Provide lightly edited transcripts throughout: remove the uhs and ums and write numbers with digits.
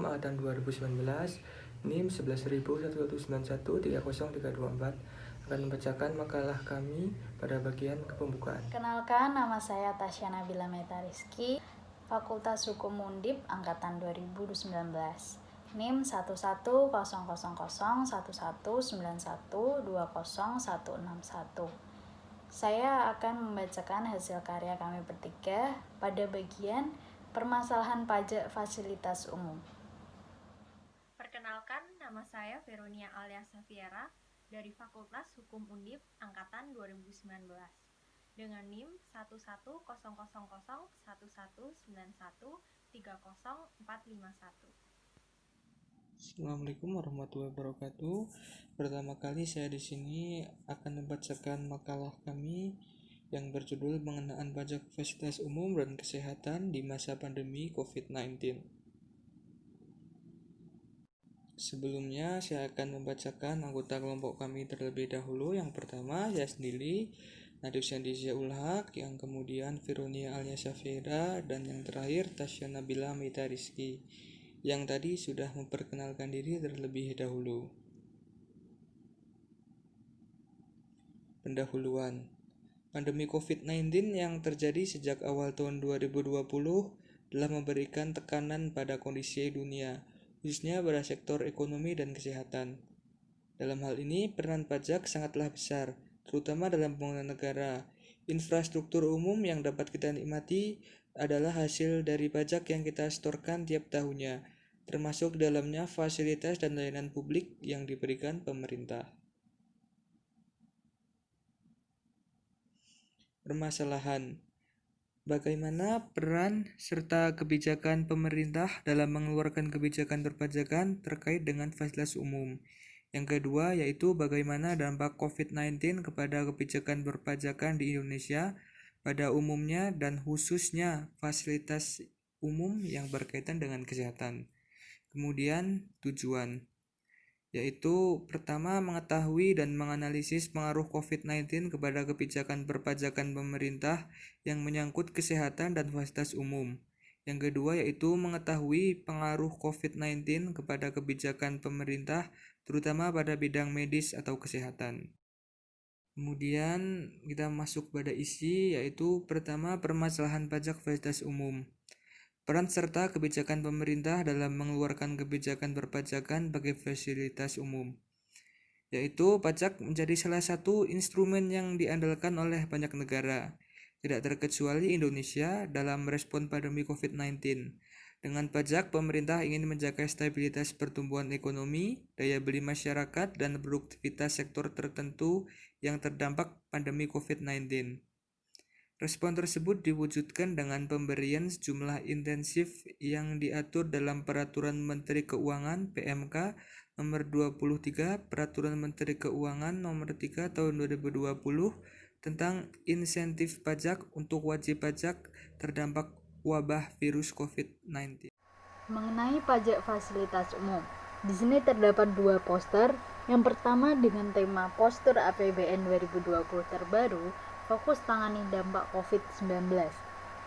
Umum Angkatan 2019 NIM 11.191.30324 akan membacakan makalah kami pada bagian kepembukaan. Kenalkan, nama saya Tasya Nabila Meta Rizky, Fakultas Hukum Undip Angkatan 2019. NIM 110011912061. Saya akan membacakan hasil karya kami bertiga pada bagian permasalahan pajak fasilitas umum. Perkenalkan, nama saya Veronia Alia Safiera dari Fakultas Hukum Undip Angkatan 2019 dengan NIM 110011913041. Assalamualaikum warahmatullahi wabarakatuh. Pertama kali saya di sini akan membacakan makalah kami yang berjudul Pengenaan Pajak Fasilitas Umum dan Kesehatan di Masa Pandemi COVID-19. Sebelumnya saya akan membacakan anggota kelompok kami terlebih dahulu. Yang pertama saya sendiri, Nadif Syandizia Ulhaq, yang kemudian Veronia Alia Safiera, dan yang terakhir Tasya Nabila Meta Rizky, yang tadi sudah memperkenalkan diri terlebih dahulu. Pendahuluan. Pandemi COVID-19 yang terjadi sejak awal tahun 2020 telah memberikan tekanan pada kondisi dunia, khususnya pada sektor ekonomi dan kesehatan. Dalam hal ini, peran pajak sangatlah besar, terutama dalam pembangunan negara. Infrastruktur umum yang dapat kita nikmati adalah hasil dari pajak yang kita setorkan tiap tahunnya, termasuk dalamnya fasilitas dan layanan publik yang diberikan pemerintah. Permasalahan. Bagaimana peran serta kebijakan pemerintah dalam mengeluarkan kebijakan perpajakan terkait dengan fasilitas umum? Yang kedua yaitu bagaimana dampak COVID-19 kepada kebijakan perpajakan di Indonesia pada umumnya dan khususnya fasilitas umum yang berkaitan dengan kesehatan. Kemudian tujuan, yaitu pertama mengetahui dan menganalisis pengaruh COVID-19 kepada kebijakan perpajakan pemerintah yang menyangkut kesehatan dan fasilitas umum. Yang kedua yaitu mengetahui pengaruh COVID-19 kepada kebijakan pemerintah terutama pada bidang medis atau kesehatan. Kemudian kita masuk pada isi, yaitu pertama permasalahan pajak fasilitas umum. Peran serta kebijakan pemerintah dalam mengeluarkan kebijakan perpajakan bagi fasilitas umum, yaitu pajak menjadi salah satu instrumen yang diandalkan oleh banyak negara, tidak terkecuali Indonesia dalam respon pandemi COVID-19. Dengan pajak, pemerintah ingin menjaga stabilitas pertumbuhan ekonomi, daya beli masyarakat, dan produktivitas sektor tertentu yang terdampak pandemi COVID-19. Respon tersebut diwujudkan dengan pemberian sejumlah insentif yang diatur dalam Peraturan Menteri Keuangan (PMK) Nomor 23, Peraturan Menteri Keuangan Nomor 3 Tahun 2020 tentang insentif pajak untuk wajib pajak terdampak wabah virus COVID-19. Mengenai pajak fasilitas umum, di sini terdapat dua poster. Yang pertama dengan tema Poster APBN 2020 terbaru, fokus tangani dampak COVID-19,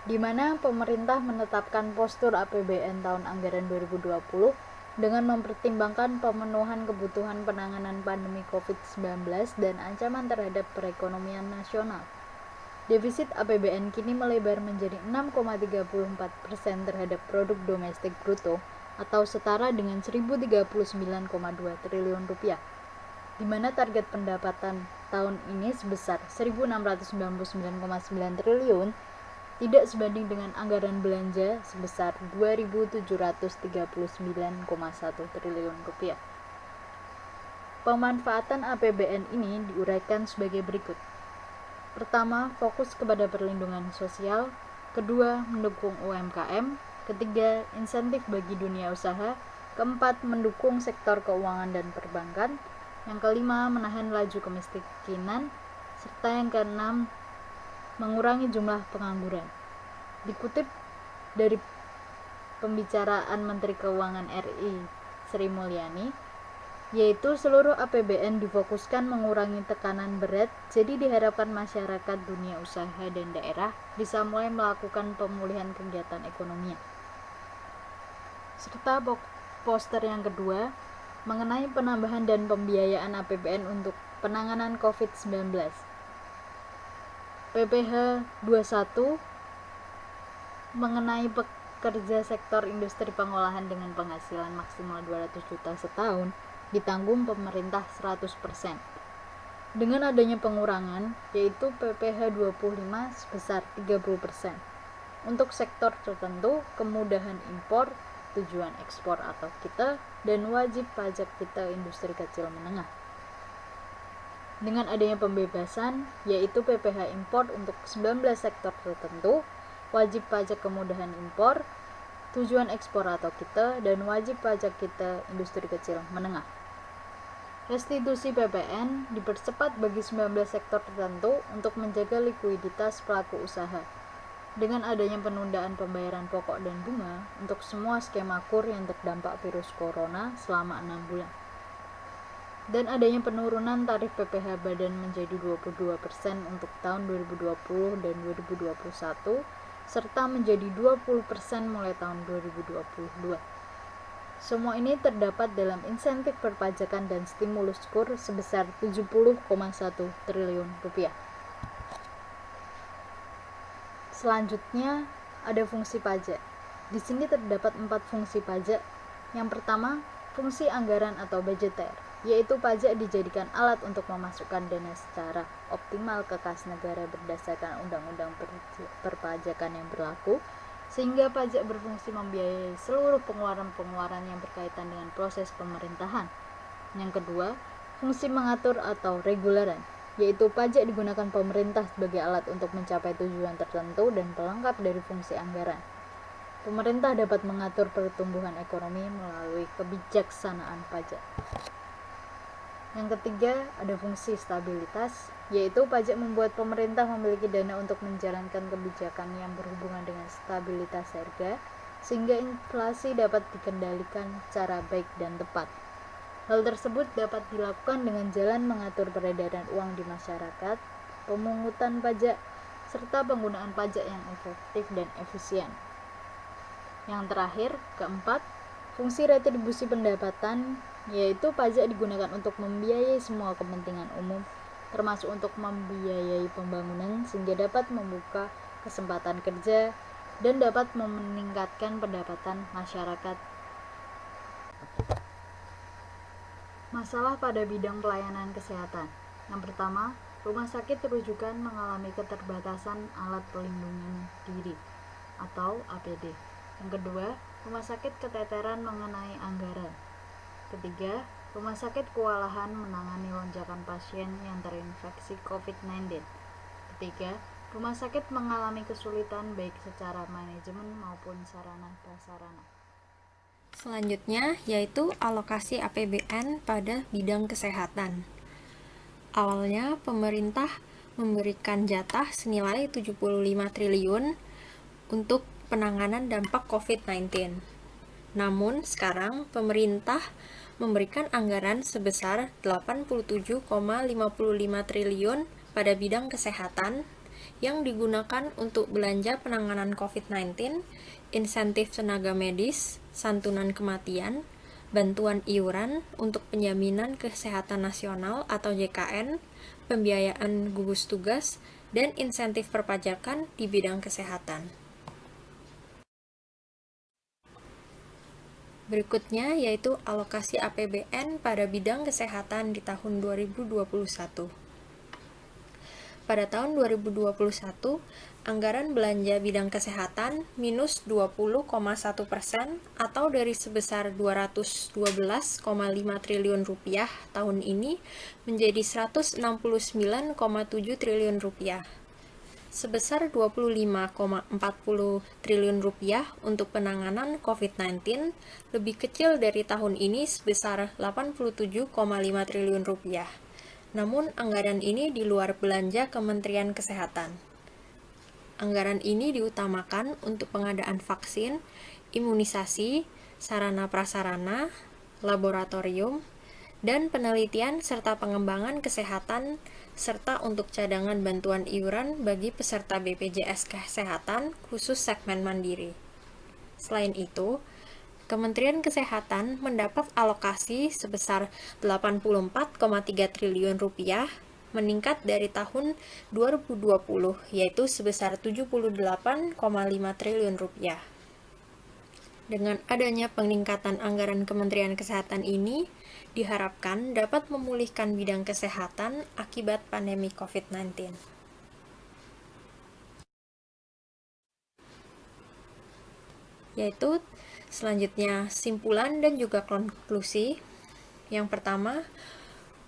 di mana pemerintah menetapkan postur APBN tahun anggaran 2020 dengan mempertimbangkan pemenuhan kebutuhan penanganan pandemi COVID-19 dan ancaman terhadap perekonomian nasional. Defisit APBN kini melebar menjadi 6,34% terhadap produk domestik bruto atau setara dengan 1.039,2 triliun rupiah, di mana target pendapatan tahun ini sebesar 1.699,9 triliun tidak sebanding dengan anggaran belanja sebesar 2.739,1 triliun rupiah. Pemanfaatan APBN ini diuraikan sebagai berikut. Pertama, fokus kepada perlindungan sosial. Kedua, mendukung UMKM. Ketiga, insentif bagi dunia usaha. Keempat, mendukung sektor keuangan dan perbankan. Yang kelima, menahan laju kemiskinan. Serta yang keenam, mengurangi jumlah pengangguran. Dikutip dari pembicaraan Menteri Keuangan RI Sri Mulyani, yaitu seluruh APBN difokuskan mengurangi tekanan berat, jadi diharapkan masyarakat, dunia usaha, dan daerah bisa mulai melakukan pemulihan kegiatan ekonomi. Serta poster yang kedua mengenai penambahan dan pembiayaan APBN untuk penanganan COVID-19. PPh 21 mengenai pekerja sektor industri pengolahan dengan penghasilan maksimal 200 juta setahun ditanggung pemerintah 100%. Dengan adanya pengurangan, yaitu PPh 25 sebesar 30%. Untuk sektor tertentu, kemudahan impor, tujuan ekspor atau kita, dan wajib pajak kita industri kecil menengah. Dengan adanya pembebasan, yaitu PPh impor untuk 19 sektor tertentu, wajib pajak kemudahan impor, tujuan ekspor atau kita, dan wajib pajak kita industri kecil menengah. Restitusi PPN dipercepat bagi 19 sektor tertentu untuk menjaga likuiditas pelaku usaha. Dengan adanya penundaan pembayaran pokok dan bunga untuk semua skema KUR yang terdampak virus corona selama 6 bulan. Dan adanya penurunan tarif PPh badan menjadi 22% untuk tahun 2020 dan 2021, serta menjadi 20% mulai tahun 2022. Semua ini terdapat dalam insentif perpajakan dan stimulus KUR sebesar 70,1 triliun rupiah. Selanjutnya ada fungsi pajak. Di sini terdapat 4 fungsi pajak. Yang pertama, fungsi anggaran atau budgeter, yaitu pajak dijadikan alat untuk memasukkan dana secara optimal ke kas negara berdasarkan undang-undang perpajakan yang berlaku, sehingga pajak berfungsi membiayai seluruh pengeluaran-pengeluaran yang berkaitan dengan proses pemerintahan. Yang kedua, fungsi mengatur atau reguleran, yaitu pajak digunakan pemerintah sebagai alat untuk mencapai tujuan tertentu dan pelengkap dari fungsi anggaran. Pemerintah dapat mengatur pertumbuhan ekonomi melalui kebijaksanaan pajak. Yang ketiga, ada fungsi stabilitas, yaitu pajak membuat pemerintah memiliki dana untuk menjalankan kebijakan yang berhubungan dengan stabilitas harga, sehingga inflasi dapat dikendalikan secara baik dan tepat. Hal tersebut dapat dilakukan dengan jalan mengatur peredaran uang di masyarakat, pemungutan pajak, serta penggunaan pajak yang efektif dan efisien. Yang terakhir, keempat, fungsi retribusi pendapatan, yaitu pajak digunakan untuk membiayai semua kepentingan umum, termasuk untuk membiayai pembangunan sehingga dapat membuka kesempatan kerja dan dapat meningkatkan pendapatan masyarakat. Masalah pada bidang pelayanan kesehatan. Yang pertama, rumah sakit rujukan mengalami keterbatasan alat pelindung diri atau APD. Yang kedua, rumah sakit keteteran mengenai anggaran. Ketiga, rumah sakit kewalahan menangani lonjakan pasien yang terinfeksi COVID-19. Ketiga, rumah sakit mengalami kesulitan baik secara manajemen maupun sarana prasarana. Selanjutnya yaitu alokasi APBN pada bidang kesehatan. Awalnya pemerintah memberikan jatah senilai 75 triliun untuk penanganan dampak COVID-19. Namun sekarang pemerintah memberikan anggaran sebesar 87,55 triliun pada bidang kesehatan yang digunakan untuk belanja penanganan COVID-19, insentif tenaga medis, santunan kematian, bantuan iuran untuk penjaminan kesehatan nasional atau JKN, pembiayaan gugus tugas, dan insentif perpajakan di bidang kesehatan. Berikutnya yaitu alokasi APBN pada bidang kesehatan di tahun 2021. Pada tahun 2021, anggaran belanja bidang kesehatan minus 20,1% atau dari sebesar 212,5 triliun rupiah tahun ini menjadi 169,7 triliun rupiah. Sebesar 25,40 triliun rupiah untuk penanganan COVID-19 lebih kecil dari tahun ini sebesar 87,5 triliun rupiah. Namun anggaran ini di luar belanja Kementerian Kesehatan. Anggaran ini diutamakan untuk pengadaan vaksin, imunisasi, sarana prasarana, laboratorium, dan penelitian serta pengembangan kesehatan serta untuk cadangan bantuan iuran bagi peserta BPJS Kesehatan khusus segmen mandiri. Selain itu, Kementerian Kesehatan mendapat alokasi sebesar 84,3 triliun rupiah, meningkat dari tahun 2020, yaitu sebesar 78,5 triliun rupiah. Dengan adanya peningkatan anggaran Kementerian Kesehatan ini, diharapkan dapat memulihkan bidang kesehatan akibat pandemi COVID-19. Yaitu selanjutnya simpulan dan juga konklusi. Yang pertama,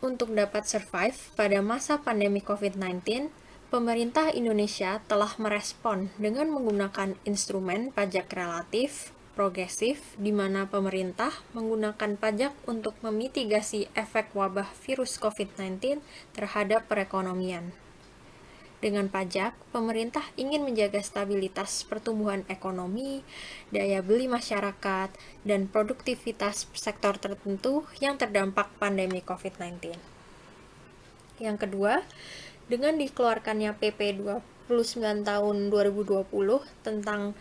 untuk dapat survive pada masa pandemi COVID-19, pemerintah Indonesia telah merespon dengan menggunakan instrumen pajak relatif progresif, di mana pemerintah menggunakan pajak untuk memitigasi efek wabah virus COVID-19 terhadap perekonomian. Dengan pajak, pemerintah ingin menjaga stabilitas pertumbuhan ekonomi, daya beli masyarakat, dan produktivitas sektor tertentu yang terdampak pandemi COVID-19. Yang kedua, dengan dikeluarkannya PP 29 tahun 2020 tentang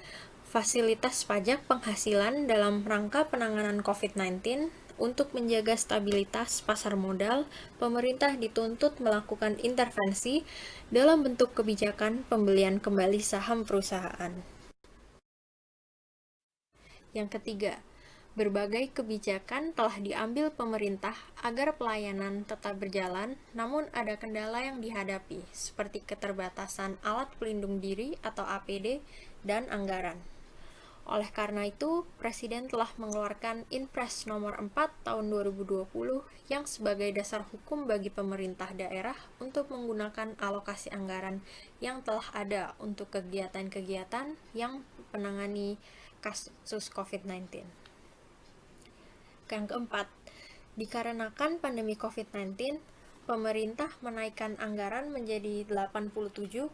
fasilitas pajak penghasilan dalam rangka penanganan COVID-19, untuk menjaga stabilitas pasar modal, pemerintah dituntut melakukan intervensi dalam bentuk kebijakan pembelian kembali saham perusahaan. Yang ketiga, berbagai kebijakan telah diambil pemerintah agar pelayanan tetap berjalan, namun ada kendala yang dihadapi, seperti keterbatasan alat pelindung diri atau APD dan anggaran. Oleh karena itu, Presiden telah mengeluarkan Inpres nomor 4 tahun 2020 yang sebagai dasar hukum bagi pemerintah daerah untuk menggunakan alokasi anggaran yang telah ada untuk kegiatan-kegiatan yang menangani kasus COVID-19. Yang keempat, dikarenakan pandemi COVID-19, pemerintah menaikkan anggaran menjadi 87,55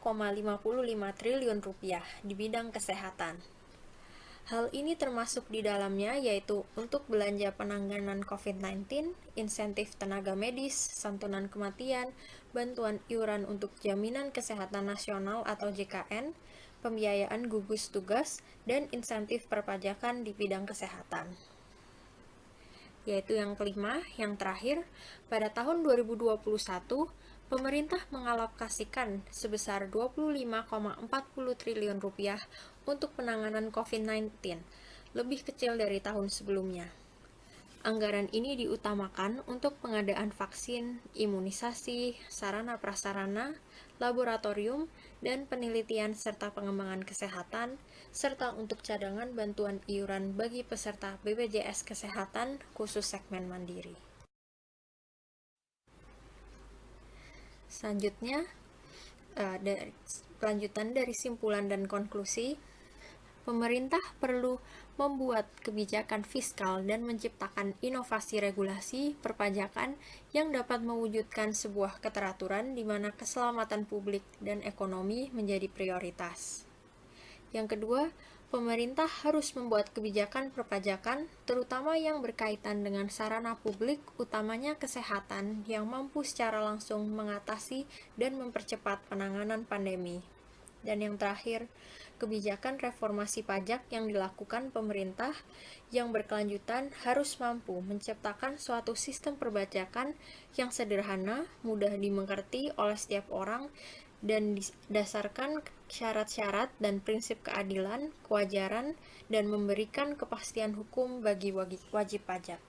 triliun rupiah di bidang kesehatan. Hal ini termasuk di dalamnya yaitu untuk belanja penanganan COVID-19, insentif tenaga medis, santunan kematian, bantuan iuran untuk Jaminan Kesehatan Nasional atau JKN, pembiayaan gugus tugas, dan insentif perpajakan di bidang kesehatan. Yaitu yang kelima, yang terakhir, pada tahun 2021, pemerintah mengalokasikan sebesar 25,40 triliun rupiah untuk penanganan COVID-19, lebih kecil dari tahun sebelumnya. Anggaran ini diutamakan untuk pengadaan vaksin, imunisasi, sarana-prasarana, laboratorium, dan penelitian serta pengembangan kesehatan, serta untuk cadangan bantuan iuran bagi peserta BPJS Kesehatan khusus segmen mandiri. Selanjutnya, lanjutan dari simpulan dan konklusi, pemerintah perlu membuat kebijakan fiskal dan menciptakan inovasi regulasi perpajakan yang dapat mewujudkan sebuah keteraturan di mana keselamatan publik dan ekonomi menjadi prioritas. Yang kedua, pemerintah harus membuat kebijakan perpajakan, terutama yang berkaitan dengan sarana publik, utamanya kesehatan, yang mampu secara langsung mengatasi dan mempercepat penanganan pandemi. Dan yang terakhir, kebijakan reformasi pajak yang dilakukan pemerintah yang berkelanjutan harus mampu menciptakan suatu sistem perpajakan yang sederhana, mudah dimengerti oleh setiap orang, dan didasarkan syarat-syarat dan prinsip keadilan, kewajaran, dan memberikan kepastian hukum bagi wajib pajak.